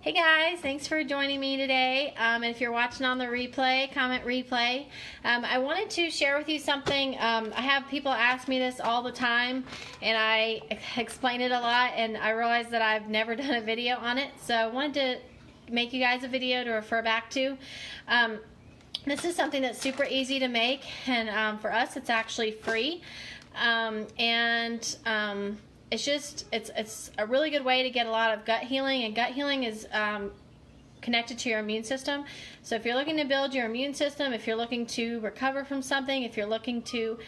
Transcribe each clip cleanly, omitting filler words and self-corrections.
Hey guys, thanks for joining me today. And if you're watching on the replay, comment replay. I wanted to share with you something. I have people ask me this all the time, and I explain it a lot, and I realize that I've never done a video on it. So I wanted to make you guys a video to refer back to. This is something that's super easy to make, and for us it's actually free. It's a really good way to get a lot of gut healing, and gut healing is connected to your immune system. So if you're looking to build your immune system, if you're looking to recover from something, if you're looking to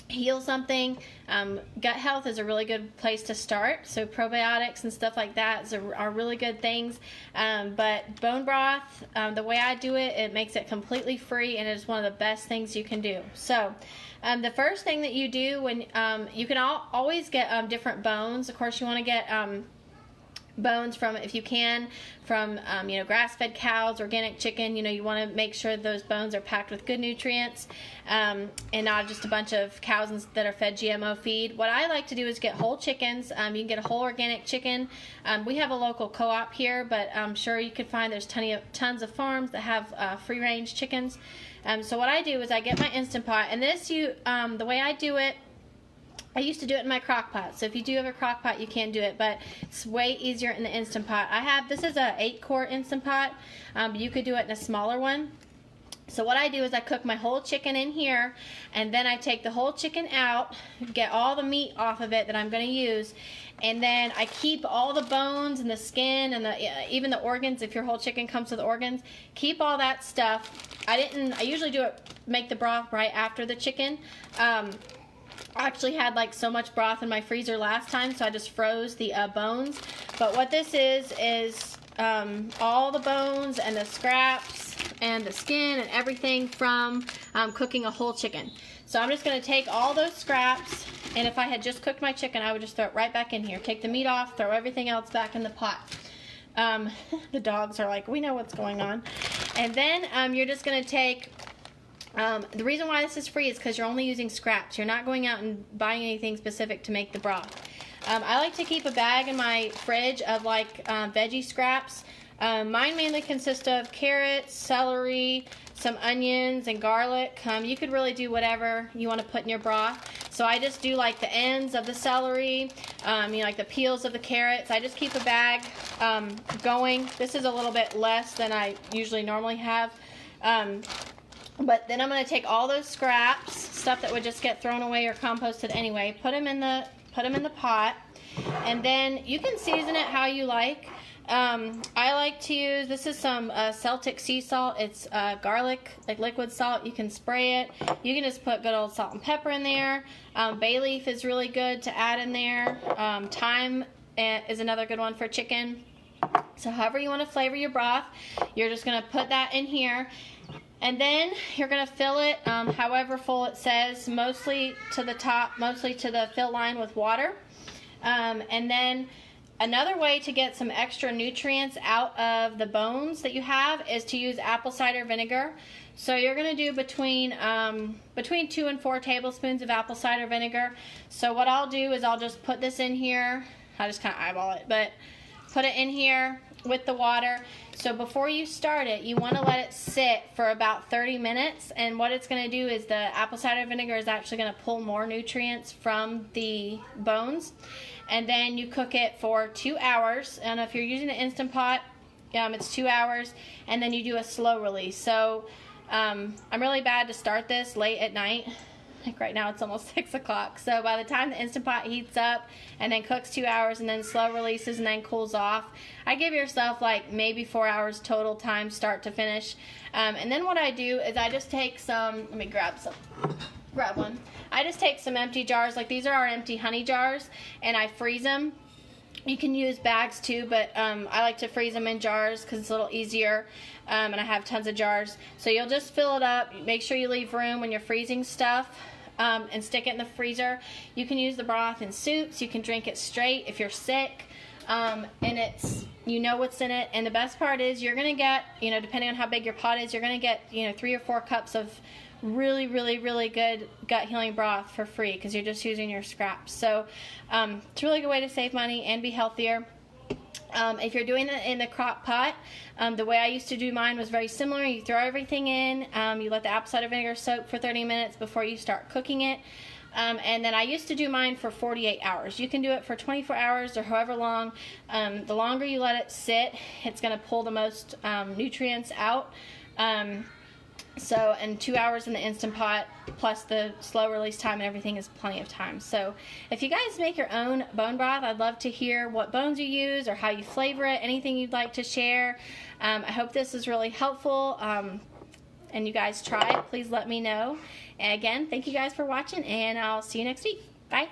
heal something, gut health is a really good place to start. So probiotics and stuff like that are really good things. But bone broth, the way I do it, it makes it completely free, and it's one of the best things you can do. So the first thing that you do when you can always get different bones. Of course, you want to get bones from, if you can, from grass-fed cows, organic chicken. You want to make sure those bones are packed with good nutrients, and not just a bunch of cows that are fed GMO feed. What I like to do is get whole chickens. You can get a whole organic chicken. We have a local co-op here, but I'm sure you could find there's tons of farms that have free-range chickens. So what I do is I get my Instant Pot, and the way I do it, I used to do it in my crock pot. So if you do have a crock pot, you can do it, but it's way easier in the Instant Pot. This is a 8-quart Instant Pot. You could do it in a smaller one. So what I do is I cook my whole chicken in here, and then I take the whole chicken out, get all the meat off of it that I'm going to use, and then I keep all the bones and the skin and even the organs. If your whole chicken comes with organs, keep all that stuff. I usually make the broth right after the chicken. I actually had so much broth in my freezer last time, so I just froze the bones. But what this is all the bones and the scraps and the skin and everything from cooking a whole chicken. So I'm just going to take all those scraps, and if I had just cooked my chicken, I would just throw it right back in here. Take the meat off, throw everything else back in the pot. The dogs are like, we know what's going on. And then you're just going to take... the reason why this is free is because you're only using scraps. You're not going out and buying anything specific to make the broth. I like to keep a bag in my fridge of veggie scraps. Mine mainly consist of carrots, celery, some onions, and garlic. You could really do whatever you want to put in your broth. So I just do the ends of the celery, the peels of the carrots. I just keep a bag going. This is a little bit less than I usually normally have. But then I'm going to take all those scraps, stuff that would just get thrown away or composted anyway, put them in the pot, and then you can season it how you like. I like to use, this is some Celtic sea salt. It's garlic, liquid salt. You can spray it. You can just put good old salt and pepper in there. Bay leaf is really good to add in there. Thyme is another good one for chicken. So however you want to flavor your broth, you're just going to put that in here. And then you're going to fill it however full it says, mostly to the top, mostly to the fill line with water. And then another way to get some extra nutrients out of the bones that you have is to use apple cider vinegar. So you're going to do between 2 and 4 tablespoons of apple cider vinegar. So what I'll do is I'll just put this in here. I just kind of eyeball it, but put it in here with the water. So before you start it, you want to let it sit for about 30 minutes, and what it's going to do is the apple cider vinegar is actually going to pull more nutrients from the bones. And then you cook it for 2 hours, and if you're using an Instant Pot, it's 2 hours, and then you do a slow release. So I'm really bad to start this late at night. Right now it's almost 6 o'clock. So by the time the Instant Pot heats up and then cooks 2 hours and then slow releases and then cools off, I give yourself maybe 4 hours total time start to finish. And then what I do is I just take some, let me grab one. I just take some empty jars, these are our empty honey jars, and I freeze them. You can use bags too, but I like to freeze them in jars because it's a little easier, and I have tons of jars. So you'll just fill it up. Make sure you leave room when you're freezing stuff, and stick it in the freezer. You can use the broth in soups. You can drink it straight if you're sick, and you know what's in it. And the best part is you're going to get, depending on how big your pot is, you're going to get 3 or 4 cups of really, really, really good gut healing broth for free because you're just using your scraps. So it's a really good way to save money and be healthier. If you're doing it in the crock pot, the way I used to do mine was very similar. You throw everything in, you let the apple cider vinegar soak for 30 minutes before you start cooking it. And then I used to do mine for 48 hours. You can do it for 24 hours or however long. The longer you let it sit, it's going to pull the most nutrients out. And 2 hours in the Instant Pot plus the slow release time and everything is plenty of time. So if you guys make your own bone broth, I'd love to hear what bones you use or how you flavor it, anything you'd like to share. I hope this is really helpful, and you guys try it. Please let me know. And again, thank you guys for watching, and I'll see you next week. Bye.